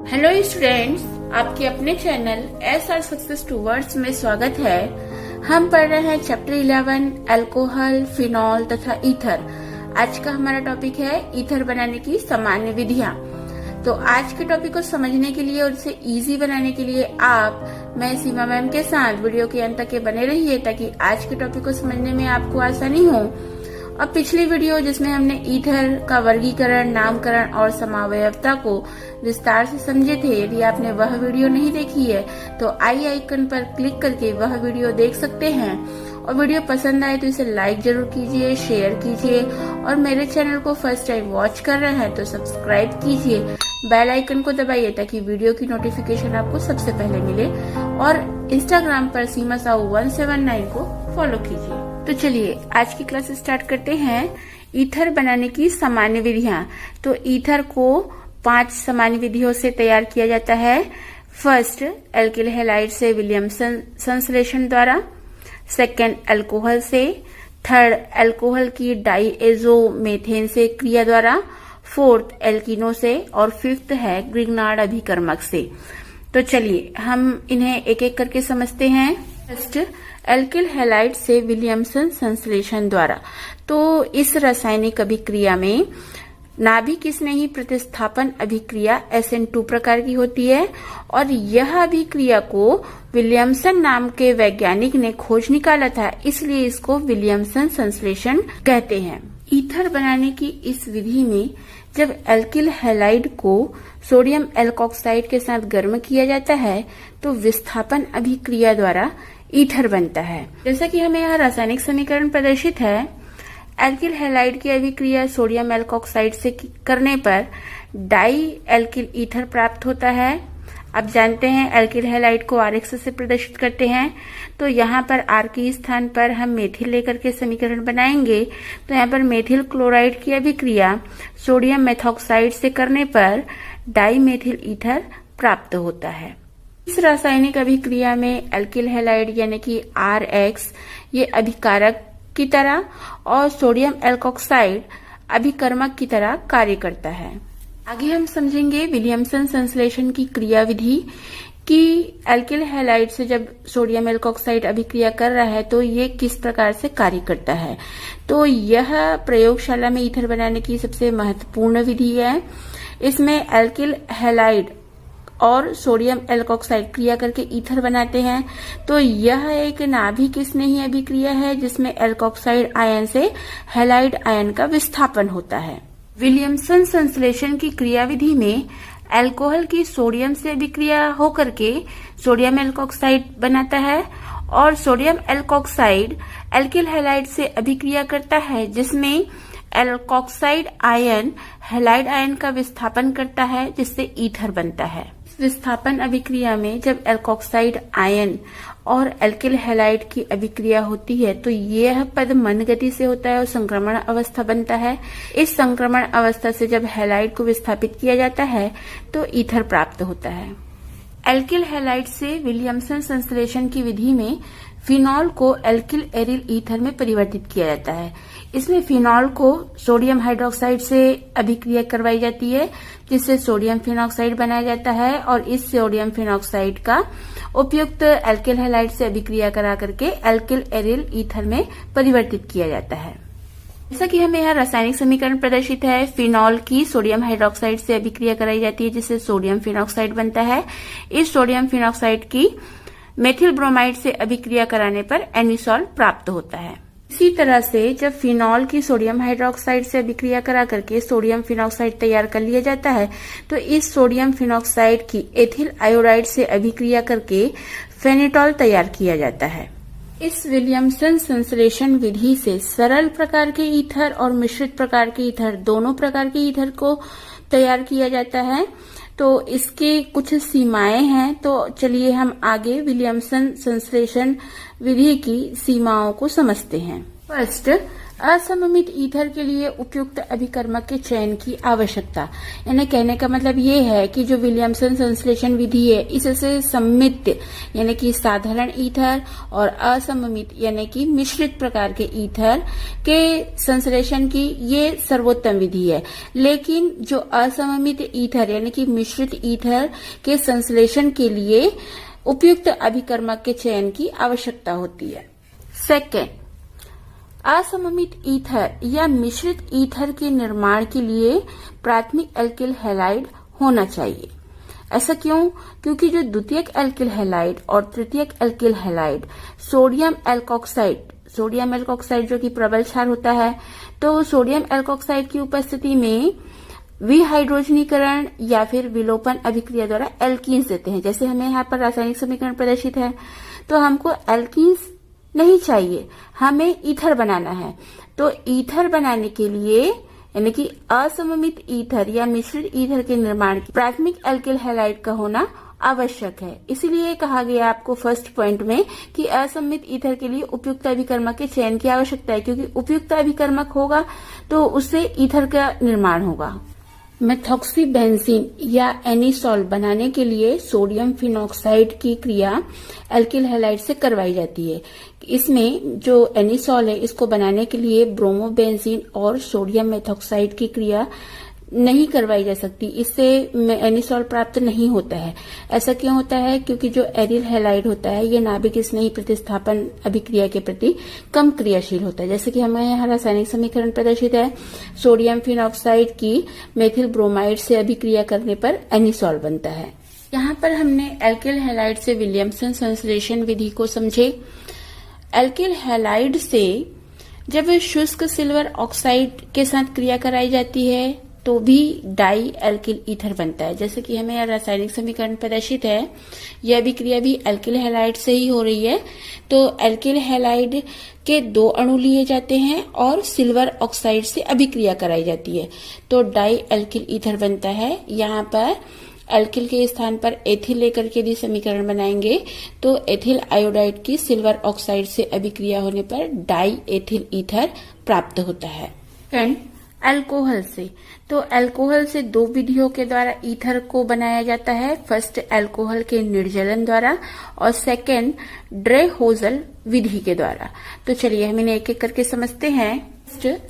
Hello students, आपके अपने channel SR success towards में स्वागत है। हम पढ़ रहे हैं चैप्टर 11 अल्कोहल, फिनॉल तथा ईथर। आज का हमारा टॉपिक है ईथर बनाने की सामान्य विधियां। तो आज के टॉपिक को समझने के लिए और इसे इजी बनाने के लिए मैं सीमा मैम के साथ वीडियो के अंत तक बने रहिए ताकि आज के टॉपिक को समझने में आपको आसानी हो। अब पिछली वीडियो जिसमें हमने ईथर का वर्गीकरण, नामकरण और समावयवता को विस्तार से समझे थे, यदि आपने वह वीडियो नहीं देखी है तो आई आइकन पर क्लिक करके वह वीडियो देख सकते हैं। और वीडियो पसंद आए तो इसे लाइक जरूर कीजिए, शेयर कीजिए और मेरे चैनल को फर्स्ट टाइम वॉच कर रहे हैं तो सब्सक्राइब कीजिए, बेल आइकन को दबाइए ताकि वीडियो की नोटिफिकेशन आपको सबसे पहले मिले। और इंस्टाग्राम पर सीमा साहू 179 को फॉलो कीजिए। तो चलिए आज की क्लास स्टार्ट करते हैं। ईथर बनाने की सामान्य विधियां। तो ईथर को 5 सामान्य विधियों से तैयार किया जाता है। फर्स्ट, एल्किल हैलाइड से विलियमसन संश्लेषण द्वारा। सेकेंड, अल्कोहल से। थर्ड, अल्कोहल की डाइएजोमेथेन से क्रिया द्वारा। फोर्थ, एल्किनो से। और फिफ्थ है ग्रिग्नार्ड अभिकर्मक से। तो चलिए हम इन्हें एक एक करके समझते हैं। फर्स्ट, एल्किल हैलाइड से विलियमसन संश्लेषण द्वारा। तो इस रासायनिक अभिक्रिया में नाभिक स्नेही प्रतिस्थापन अभिक्रिया SN2 प्रकार की होती है और यह अभिक्रिया को विलियमसन नाम के वैज्ञानिक ने खोज निकाला था, इसलिए इसको विलियमसन संश्लेषण कहते हैं। ईथर बनाने की इस विधि में जब एल्किल हैलाइड को सोडियम एल्कोक्साइड के साथ गर्म किया जाता है तो विस्थापन अभिक्रिया द्वारा ईथर बनता है। जैसा कि हमें यहाँ रासायनिक समीकरण प्रदर्शित है, एल्किल हैलाइड की अभिक्रिया सोडियम एल्कोक्साइड से करने पर डाई एल्किल ईथर प्राप्त होता है। अब जानते हैं एल्किल हैलाइड को RX से प्रदर्शित करते हैं, तो यहाँ पर R के स्थान पर हम मेथिल लेकर के समीकरण बनाएंगे। तो यहाँ पर मेथिल क्लोराइड की अभिक्रिया सोडियम मेथॉक्साइड से करने पर डाई मेथिल ईथर प्राप्त होता है। इस रासायनिक अभिक्रिया में एल्किल हैलाइड यानी कि RX ये अभिकारक की तरह और सोडियम एल्कोक्साइड अभिकर्मक की तरह कार्य करता है। आगे हम समझेंगे विलियमसन संश्लेषण की क्रिया विधि कि एल्किल हैलाइड से जब सोडियम एल्कोक्साइड अभिक्रिया कर रहा है तो ये किस प्रकार से कार्य करता है। तो यह प्रयोगशाला में ईथर बनाने की सबसे महत्वपूर्ण विधि है। इसमें एल्किल हैलाइड और सोडियम एल्कोक्साइड क्रिया करके ईथर बनाते हैं। तो यह एक नाभिक स्नेही अभिक्रिया है जिसमें एल्कोक्साइड आयन से हैलाइड आयन का विस्थापन होता है। विलियमसन संश्लेषण की क्रियाविधि में अल्कोहल की सोडियम से अभिक्रिया होकर के सोडियम एल्कोक्साइड बनाता है और सोडियम एल्कोक्साइड एल्किल हैलाइड से अभिक्रिया करता है जिसमें एल्कोक्साइड आयन हैलाइड आयन का विस्थापन करता है जिससे ईथर बनता है। विस्थापन अभिक्रिया में जब एल्कोक्साइड आयन और एल्किल हैलाइड की अभिक्रिया होती है तो यह पद मंद गति से होता है और संक्रमण अवस्था बनता है। इस संक्रमण अवस्था से जब हैलाइड को विस्थापित किया जाता है तो ईथर प्राप्त होता है। एल्किल हैलाइड से विलियमसन संश्लेषण की विधि में फिनॉल को एल्किल एरिल ईथर में परिवर्तित किया जाता है। इसमें फिनॉल को सोडियम हाइड्रोक्साइड से अभिक्रिया करवाई जाती है जिससे सोडियम फिनॉक्साइड बनाया जाता है और इस सोडियम फिनॉक्साइड का उपयुक्त एल्किल हैलाइड से अभिक्रिया करा करके एल्किल एरिल ईथर में परिवर्तित किया जाता है। जैसा कि हमें यहाँ रासायनिक समीकरण प्रदर्शित है, फिनॉल की सोडियम हाइड्रोक्साइड से अभिक्रिया कराई जाती है जिससे सोडियम फिनॉक्साइड बनता है। इस सोडियम फिनॉक्साइड की मेथिल ब्रोमाइड से अभिक्रिया कराने पर एनिसॉल प्राप्त होता है। इसी तरह से जब फिनॉल की सोडियम हाइड्रोक्साइड से अभिक्रिया करा करके सोडियम फिनॉक्साइड तैयार कर लिया जाता है तो इस सोडियम फिनॉक्साइड की एथिल आयोडाइड से अभिक्रिया करके फेनिटॉल तैयार किया जाता है। इस विलियमसन संश्लेषण विधि से सरल प्रकार के ईथर और मिश्रित प्रकार के ईथर, दोनों प्रकार के ईथर को तैयार किया जाता है। तो इसके कुछ सीमाएं हैं। तो चलिए हम आगे विलियमसन संश्लेषण विधि की सीमाओं को समझते हैं। फर्स्ट, असममित ईथर के लिए उपयुक्त अभिकर्मक के चयन की आवश्यकता, यानी कहने का मतलब ये है कि जो विलियमसन संश्लेषण विधि है इससे सममित यानी कि साधारण ईथर और असममित यानी कि मिश्रित प्रकार के ईथर के संश्लेषण की ये सर्वोत्तम विधि है। लेकिन जो असममित ईथर यानी कि मिश्रित ईथर के संश्लेषण के लिए उपयुक्त अभिकर्मक के चयन की आवश्यकता होती है। सेकेंड, असममित ईथर या मिश्रित ईथर के निर्माण के लिए प्राथमिक एल्किल हैलाइड होना चाहिए। ऐसा क्यों? क्योंकि जो द्वितीयक एल्किल हैलाइड और तृतीयक एल्किल हैलाइड सोडियम एल्कोक्साइड जो कि प्रबल क्षार होता है, तो सोडियम एल्कोक्साइड की उपस्थिति में विहाइड्रोजनीकरण या फिर विलोपन अभिक्रिया द्वारा एल्कीन्स देते हैं। जैसे हमें यहाँ पर रासायनिक समीकरण प्रदर्शित है, तो हमको एल्कीन्स नहीं चाहिए, हमें ईथर बनाना है। तो ईथर बनाने के लिए यानी कि असममित ईथर या मिश्रित ईथर के निर्माण की प्राथमिक एल्किल हैलाइड का होना आवश्यक है। इसीलिए कहा गया आपको फर्स्ट पॉइंट में कि असममित ईथर के लिए उपयुक्त अभिकर्मक के चयन की आवश्यकता है, क्योंकि उपयुक्त अभिकर्मक होगा तो उससे ईथर का निर्माण होगा। मेथॉक्सीबेंजीन या एनिसॉल बनाने के लिए सोडियम फिनॉक्साइड की क्रिया एल्किल हैलाइड से करवाई जाती है। इसमें जो एनिसॉल है इसको बनाने के लिए ब्रोमोबेंजीन और सोडियम मेथॉक्साइड की क्रिया नहीं करवाई जा सकती, इससे एनिसॉल प्राप्त नहीं होता है। ऐसा क्यों होता है? क्योंकि जो एरिल हैलाइड होता है ये नाभिक स्नेही प्रतिस्थापन अभिक्रिया के प्रति कम क्रियाशील होता है। जैसे कि हमें यहाँ रासायनिक समीकरण प्रदर्शित है, सोडियम फिनॉक्साइड की मेथिल ब्रोमाइड से अभिक्रिया करने पर एनिसॉल बनता है। यहाँ पर हमने एल्किल हैलाइड से विलियमसन संश्लेषण विधि को समझे। एल्किल हैलाइड से जब शुष्क सिल्वर ऑक्साइड के साथ क्रिया कराई जाती है तो भी डाई एल्किल ईथर बनता है। जैसे कि हमें यहाँ रासायनिक समीकरण प्रदर्शित है, यह अभिक्रिया भी एल्किल हैलाइड से ही हो रही है। तो एल्किल हैलाइड के 2 अणु लिए जाते हैं और सिल्वर ऑक्साइड से अभिक्रिया कराई जाती है, तो डाई एल्किल ईथर बनता है। यहाँ पर एल्किल के स्थान पर एथिल लेकर के यदि समीकरण बनाएंगे तो एथिल आयोडाइड की सिल्वर ऑक्साइड से अभिक्रिया होने पर डाई एथिल ईथर प्राप्त होता है। एंड अल्कोहल से, तो अल्कोहल से 2 विधियों के द्वारा ईथर को बनाया जाता है। फर्स्ट अल्कोहल के निर्जलन द्वारा और सेकेंड ड्रे-होजल विधि के द्वारा। तो चलिए हम इन्हें एक एक करके समझते हैं।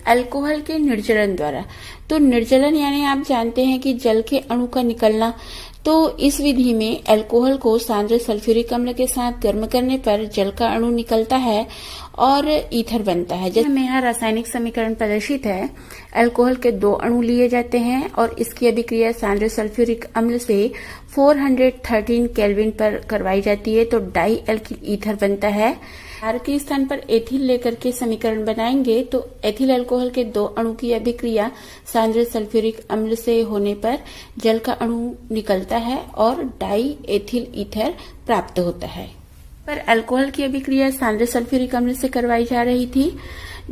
अल्कोहल के निर्जलन द्वारा, तो निर्जलन यानी आप जानते हैं कि जल के अणु का निकलना। तो इस विधि में अल्कोहल को सांद्र सल्फ्यूरिक अम्ल के साथ गर्म करने पर जल का अणु निकलता है और ईथर बनता है। जैसे हमें यहाँ रासायनिक समीकरण प्रदर्शित है, अल्कोहल के 2 अणु लिए जाते हैं और इसकी अभिक्रिया सांद्र सल्फ्यूरिक अम्ल से 413 केल्विन पर करवाई जाती है, तो डाई एल्किल ईथर बनता है। आर के स्थान पर एथिल लेकर के समीकरण बनाएंगे तो एथिल अल्कोहल के 2 अणु की अभिक्रिया सांद्र सल्फ्यूरिक अम्ल से होने पर जल का अणु निकलता है और डाई एथिल ईथर प्राप्त होता है। पर अल्कोहल की अभिक्रिया सांद्र सल्फ्यूरिक अम्ल से करवाई जा रही थी।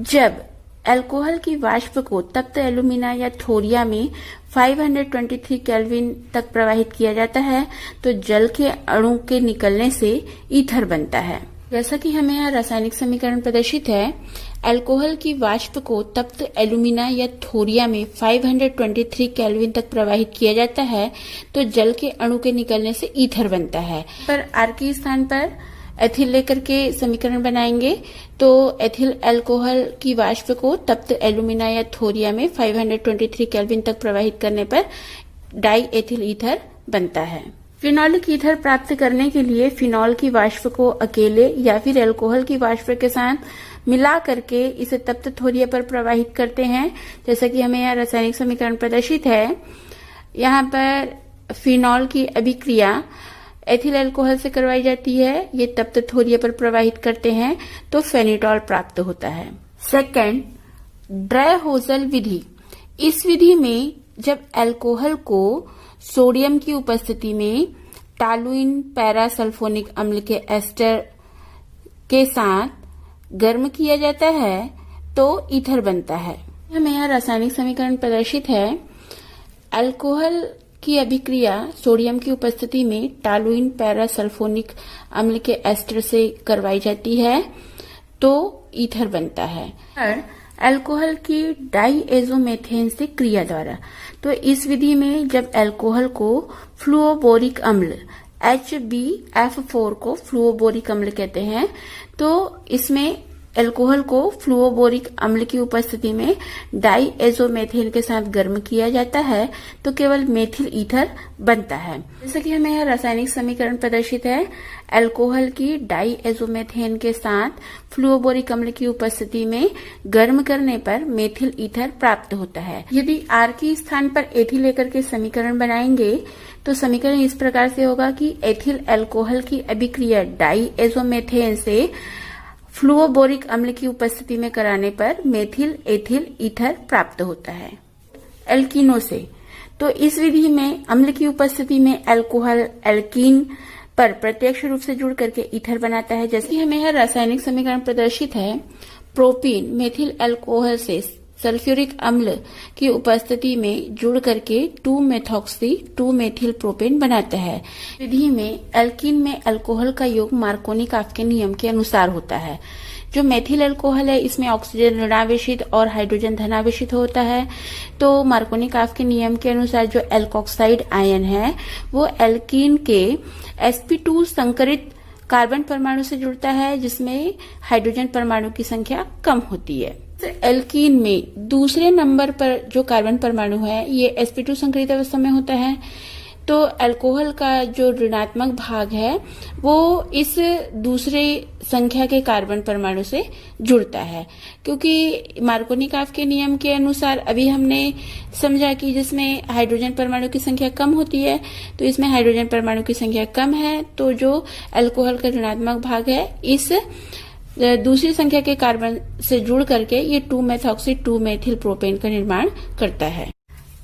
जब अल्कोहल की वाष्प को तप्त एल्यूमिना या थोरिया में 523 केल्विन तक प्रवाहित किया जाता है तो जल के अणु के निकलने से ईथर बनता है। जैसा कि हमें यहाँ रासायनिक समीकरण प्रदर्शित है, अल्कोहल की वाष्प को तप्त एल्यूमिना या थोरिया में 523 केल्विन तक प्रवाहित किया जाता है तो जल के अणु के निकलने से ईथर बनता है। पर आर के स्थान पर एथिल लेकर के समीकरण बनाएंगे तो एथिल अल्कोहल की वाष्प को तप्त एल्यूमिना या थोरिया में 523 केल्विन तक प्रवाहित करने पर डाई एथिल ईथर बनता है। फिनॉलिक ईथर प्राप्त करने के लिए फिनॉल की वाष्प को अकेले या फिर अल्कोहल की वाष्प के साथ मिला करके इसे तप्त थोरिया पर प्रवाहित करते हैं। जैसा कि हमें यहाँ रासायनिक समीकरण प्रदर्शित है, यहाँ पर फिनॉल की अभिक्रिया एथिल अल्कोहल से करवाई जाती है, ये तप्त थोरिया पर प्रवाहित करते हैं तो फेनिटॉल प्राप्त होता है। सेकेंड, ड्रे-होजल विधि। इस विधि में जब अल्कोहल को सोडियम की उपस्थिति में टालुइन पैरासल्फोनिक अम्ल के एस्टर के साथ गर्म किया जाता है तो ईथर बनता है। हमें यहाँ रासायनिक समीकरण प्रदर्शित है, अल्कोहल की अभिक्रिया सोडियम की उपस्थिति में टालुइन पैरासल्फोनिक अम्ल के एस्टर से करवाई जाती है तो ईथर बनता है। और अल्कोहल की डाइएजोमेथेन से क्रिया द्वारा। तो इस विधि में जब अल्कोहल को फ्लुओबोरिक अम्ल HbF4 को फ्लुओबोरिक अम्ल कहते हैं, तो इसमें अल्कोहल को फ्लुओबोरिक अम्ल की उपस्थिति में डाइएजोमेथेन के साथ गर्म किया जाता है तो केवल मेथिल ईथर बनता है। जैसा कि हमें यह रासायनिक समीकरण प्रदर्शित है, अल्कोहल की डाइएजोमेथेन के साथ फ्लुओबोरिक अम्ल की उपस्थिति में गर्म करने पर मेथिल ईथर प्राप्त होता है। यदि R के स्थान पर एथिल लेकर के समीकरण बनाएंगे तो समीकरण इस प्रकार से होगा कि एथिल अल्कोहल की अभिक्रिया डाइएजोमेथेन से फ्लुओबोरिक अम्ल की उपस्थिति में कराने पर मेथिल एथिल ईथर प्राप्त होता है। एल्कीनों से, तो इस विधि में अम्ल की उपस्थिति में अल्कोहल एल्कीन पर प्रत्यक्ष रूप से जुड़ करके ईथर बनाता है। जैसे हमें यह रासायनिक समीकरण प्रदर्शित है, प्रोपीन मेथिल अल्कोहल से सल्फ्यूरिक अम्ल की उपस्थिति में जुड़ करके 2-मेथॉक्सी 2-मेथिल प्रोपेन बनाता है। विधि में एल्कीन में अल्कोहल का योग मार्कोनी-काफ के नियम के अनुसार होता है। जो मेथिल अल्कोहल है इसमें ऑक्सीजन ऋणावेशित और हाइड्रोजन धनावेशित होता है, तो मार्कोनी-काफ के नियम के अनुसार जो एल्कोक्साइड आयन है वो एल्कीन के sp2 संकरित कार्बन परमाणु से जुड़ता है, जिसमें हाइड्रोजन परमाणु की संख्या कम होती है। एल्कीन में दूसरे नंबर पर जो कार्बन परमाणु है ये sp2 संकरित अवस्था में होता है, तो अल्कोहल का जो ऋणात्मक भाग है वो इस दूसरे संख्या के कार्बन परमाणु से जुड़ता है। क्योंकि मार्कोनी-काफ के नियम के अनुसार अभी हमने समझा कि जिसमें हाइड्रोजन परमाणु की संख्या कम होती है तो इसमें हाइड्रोजन परमाणु की संख्या कम है, तो जो अल्कोहल का ऋणात्मक भाग है इस दूसरी संख्या के कार्बन से जुड़ करके ये 2-मेथॉक्सी 2-मेथिल प्रोपेन का निर्माण करता है।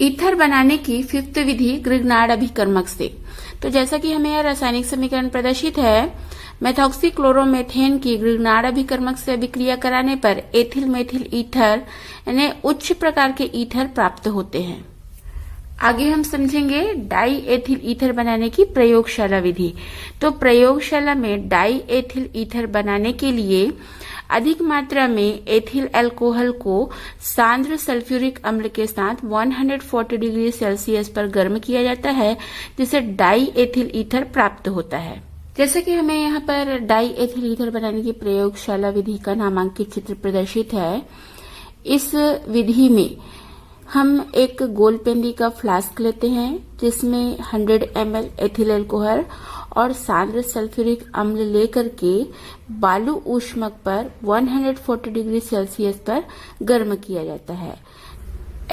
ईथर बनाने की 5th विधि ग्रिग्नार्ड अभिकर्मक से। तो जैसा कि हमें यह रासायनिक समीकरण प्रदर्शित है, मेथॉक्सी क्लोरोमेथेन की ग्रिग्नार्ड अभिकर्मक से अभिक्रिया कराने पर एथिल मेथिल ईथर यानी उच्च प्रकार के ईथर प्राप्त होते हैं। आगे हम समझेंगे डाई एथिल ईथर बनाने की प्रयोगशाला विधि। तो प्रयोगशाला में डाई एथिल ईथर बनाने के लिए अधिक मात्रा में एथिल अल्कोहल को सांद्र सल्फ्यूरिक अम्ल के साथ 140 डिग्री सेल्सियस पर गर्म किया जाता है, जिससे डाई एथिल ईथर प्राप्त होता है। जैसे कि हमें यहाँ पर डाई एथिल ईथर बनाने की प्रयोगशाला विधि का नामांकित चित्र प्रदर्शित है। इस विधि में हम एक गोलपेंदी का फ्लास्क लेते हैं जिसमें 100 ml एथिल अल्कोहल और सांद्र सल्फ्यूरिक अम्ल लेकर के बालू ऊष्मक पर 140 डिग्री सेल्सियस पर गर्म किया जाता है।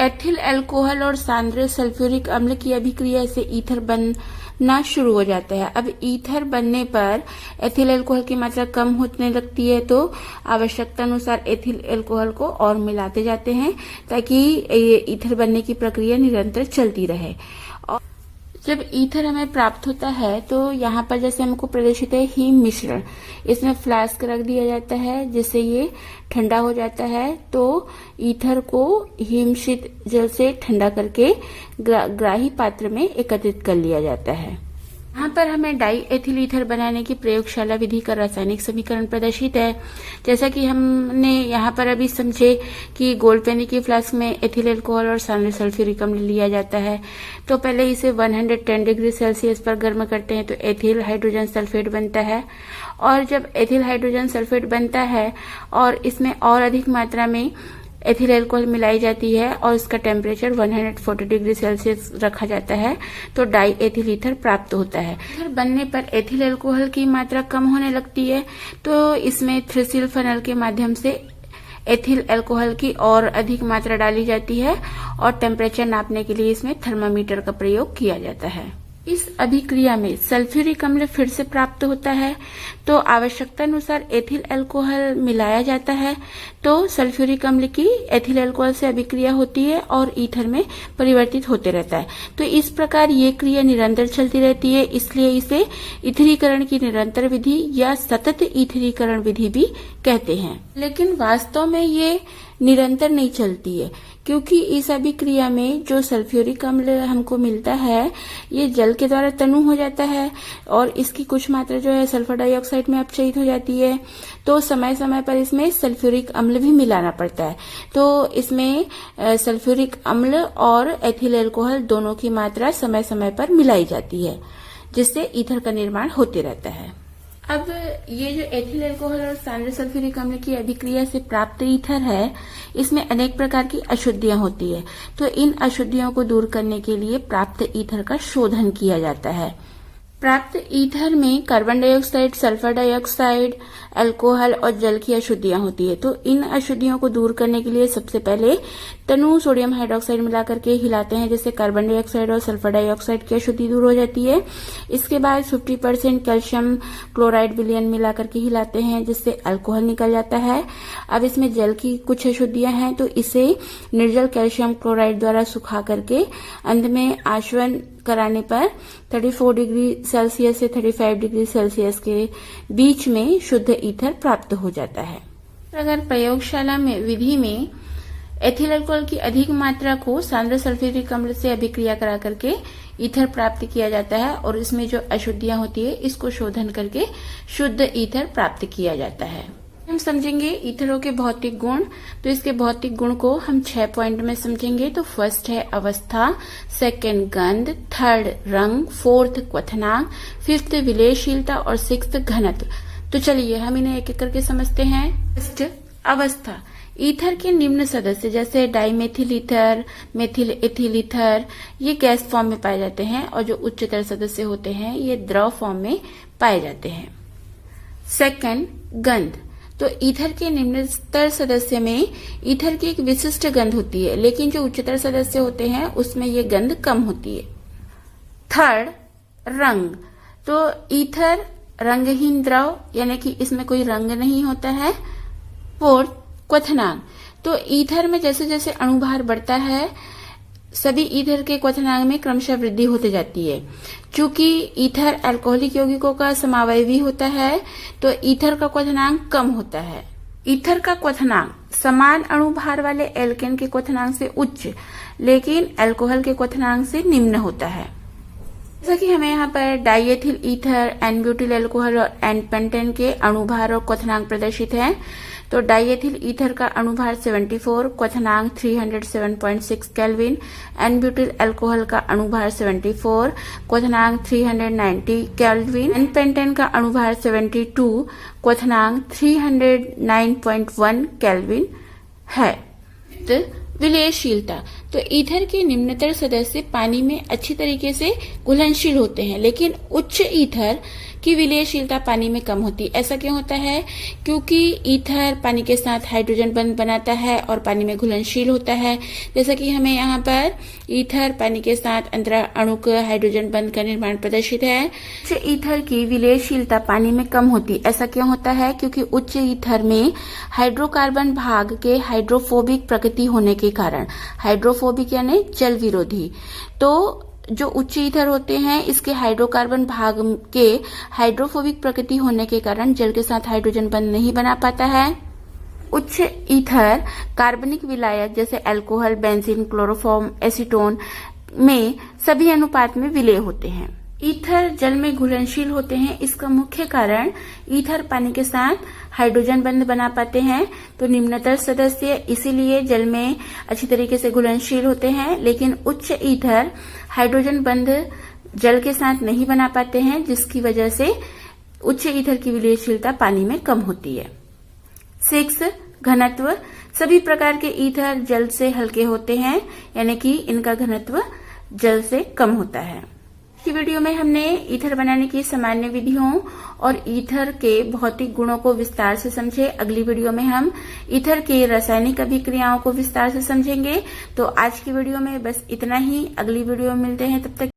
एथिल अल्कोहल और सांद्र सल्फ्यूरिक अम्ल की अभिक्रिया से ईथर बनना शुरू हो जाता है। अब ईथर बनने पर एथिल अल्कोहल की मात्रा कम होने लगती है, तो आवश्यकता अनुसार एथिल अल्कोहल को और मिलाते जाते हैं ताकि ये ईथर बनने की प्रक्रिया निरंतर चलती रहे। और जब ईथर हमें प्राप्त होता है तो यहाँ पर जैसे हमको प्रदर्शित है हीम मिश्रण, इसमें फ्लास्क रख दिया जाता है जिससे ये ठंडा हो जाता है। तो ईथर को हिमशीत जल से ठंडा करके ग्राही पात्र में एकत्रित कर लिया जाता है। यहाँ पर हमें डाई एथिल ईथर बनाने की प्रयोगशाला विधि का रासायनिक समीकरण प्रदर्शित है। जैसा कि हमने यहाँ पर अभी समझे कि गोल्डपेनी की फ्लास्क में एथिल अल्कोहल और सांद्र सल्फ्यूरिक अम्ल लिया जाता है, तो पहले इसे 110 डिग्री सेल्सियस पर गर्म करते हैं तो एथिल हाइड्रोजन सल्फेट बनता है। और जब एथिल हाइड्रोजन सल्फेट बनता है और इसमें और अधिक मात्रा में एथिल अल्कोहल मिलाई जाती है और इसका टेम्परेचर 140 डिग्री सेल्सियस रखा जाता है तो डाई एथिल ईथर प्राप्त होता है। ईथर बनने पर एथिल अल्कोहल की मात्रा कम होने लगती है, तो इसमें थ्रेसिल फनल के माध्यम से एथिल अल्कोहल की और अधिक मात्रा डाली जाती है और टेम्परेचर नापने के लिए इसमें थर्मामीटर का प्रयोग किया जाता है। इस अभिक्रिया में सल्फ्यूरिक अम्ल फिर से प्राप्त होता है, तो आवश्यकता अनुसार एथिल अल्कोहल मिलाया जाता है, तो सल्फ्यूरिक अम्ल की एथिल अल्कोहल से अभिक्रिया होती है और ईथर में परिवर्तित होते रहता है। तो इस प्रकार ये क्रिया निरंतर चलती रहती है, इसलिए इसे ईथरीकरण की निरंतर विधि या सतत ईथरीकरण विधि भी कहते हैं। लेकिन वास्तव में ये निरंतर नहीं चलती है, क्योंकि इस अभिक्रिया में जो सल्फ्यूरिक अम्ल हमको मिलता है ये जल के द्वारा तनु हो जाता है और इसकी कुछ मात्रा जो है सल्फर डाइऑक्साइड में अपचयित हो जाती है। तो समय समय पर इसमें सल्फ्यूरिक अम्ल भी मिलाना पड़ता है। तो इसमें सल्फ्यूरिक अम्ल और एथिल एल्कोहल दोनों की मात्रा समय समय पर मिलाई जाती है, जिससे ईथर का निर्माण होते रहता है। अब ये जो एथिल अल्कोहल और सांद्र सल्फ्यूरिक अम्ल की अभिक्रिया से प्राप्त ईथर है, इसमें अनेक प्रकार की अशुद्धियां होती है। तो इन अशुद्धियों को दूर करने के लिए प्राप्त ईथर का शोधन किया जाता है। प्राप्त ईथर में carbon dioxide, sulphur dioxide, alcohol और जल की अशुद्धियां होती है। तो इन अशुद्धियों को दूर करने के लिए सबसे पहले तनु सोडियम हाइड्रोक्साइड मिलाकर के हिलाते हैं, जिससे कार्बन डाइऑक्साइड और सल्फर डाइऑक्साइड की अशुद्धि दूर हो जाती है। इसके बाद 50% कैल्शियम क्लोराइड विलयन मिलाकर के हिलाते हैं, जिससे अल्कोहल निकल जाता है। अब इसमें जल की कुछ अशुद्धियां हैं, तो इसे निर्जल कैल्शियम क्लोराइड द्वारा सुखा करके अंत में आशवन कराने पर 34 डिग्री सेल्सियस से 35 डिग्री सेल्सियस के बीच में शुद्ध ईथर प्राप्त हो जाता है। अगर प्रयोगशाला में विधि में एथिल अल्कोहल की अधिक मात्रा को सांद्र सल्फ्यूरिक अम्ल से अभिक्रिया करा करके ईथर प्राप्त किया जाता है और इसमें जो अशुद्धियां होती है इसको शोधन करके शुद्ध ईथर प्राप्त किया जाता है। हम समझेंगे ईथरों के भौतिक गुण। तो इसके भौतिक गुण को हम 6 पॉइंट में समझेंगे। तो फर्स्ट है अवस्था, सेकंड गंध, थर्ड रंग, फोर्थ क्वथनांक, फिफ्थ विलयशीलता और सिक्स्थ घनत्व। तो चलिए हम इन्हें एक एक करके समझते हैं। फर्स्ट अवस्था, ईथर के निम्न सदस्य जैसे dimethyl ether, methyl ethyl ether ये गैस फॉर्म में पाए जाते हैं और जो उच्चतर सदस्य होते हैं ये द्रव फॉर्म में पाए जाते हैं। सेकंड गंध, तो ईथर के निम्नतर सदस्य में ईथर की एक विशिष्ट गंध होती है, लेकिन जो उच्चतर सदस्य होते हैं उसमें ये गंध कम होती है। थर्ड रंग, तो ईथर रंगहीन द्रव यानी कि इसमें कोई रंग नहीं होता है। फोर्थ क्वथनांक, तो ईथर में जैसे जैसे अणुभार बढ़ता है सभी ईथर के क्वथनांक में क्रमशः वृद्धि होती जाती है। चूंकि ईथर अल्कोहलिक यौगिकों का समावयवी होता है तो ईथर का क्वथनांक कम होता है। ईथर का क्वथनांक समान अणुभार वाले एल्केन के क्वथनांक से उच्च, लेकिन अल्कोहल के क्वथनांक से निम्न होता है। जैसा कि हमें यहाँ पर diethyl ether, n butyl alcohol और एन पेंटेन के अणुभार और क्वथनांक प्रदर्शित हैं। तो डाइएथिल ईथर का अणुभार 74, क्वथनांक 307.6 केल्विन। एन ब्यूटिल अल्कोहल का अणुभार 74, क्वथनांक 390 केल्विन। एन पेंटेन का अणुभार 72, क्वथनांक 309.1 केल्विन है। विलयशीलता, तो ईथर के निम्नतर सदस्य पानी में अच्छी तरीके से घुलनशील होते हैं, लेकिन उच्च ईथर की विलयशीलता पानी में कम होती है। ऐसा क्यों होता है? क्योंकि ईथर पानी के साथ हाइड्रोजन बंध बनाता है और पानी में घुलनशील होता है। जैसा कि हमें यहाँ पर ईथर पानी के साथ अंतरा अणुक हाइड्रोजन बंध का निर्माण प्रदर्शित है। उच्च ईथर की विलयशीलता पानी में कम होती। ऐसा क्यों होता है? क्योंकि उच्च ईथर में हाइड्रोकार्बन भाग के हाइड्रोफोबिक प्रकृति होने के कारण, हाइड्रोफोबिक यानी जल विरोधी, तो जो उच्च ईथर होते हैं इसके हाइड्रोकार्बन भाग के हाइड्रोफोबिक प्रकृति होने के कारण जल के साथ हाइड्रोजन बंध नहीं बना पाता है। उच्च ईथर कार्बनिक विलायक जैसे अल्कोहल, बेंजीन, क्लोरोफॉर्म, एसीटोन में सभी अनुपात में विलय होते हैं। ईथर जल में घुलनशील होते हैं। इसका मुख्य कारण ईथर पानी के साथ हाइड्रोजन बंध बना पाते हैं, तो निम्नतर सदस्य इसीलिए जल में अच्छी तरीके से घुलनशील होते हैं, लेकिन उच्च ईथर हाइड्रोजन बंध जल के साथ नहीं बना पाते हैं, जिसकी वजह से उच्च ईथर की विलयशीलता पानी में कम होती है। 6 घनत्व, सभी प्रकार के ईथर जल से हल्के होते हैं, यानी कि इनका घनत्व जल से कम होता है। इस वीडियो में हमने ईथर बनाने की सामान्य विधियों और ईथर के भौतिक गुणों को विस्तार से समझे। अगली वीडियो में हम ईथर के रासायनिक अभिक्रियाओं को विस्तार से समझेंगे। तो आज की वीडियो में बस इतना ही। अगली वीडियो में मिलते हैं, तब तक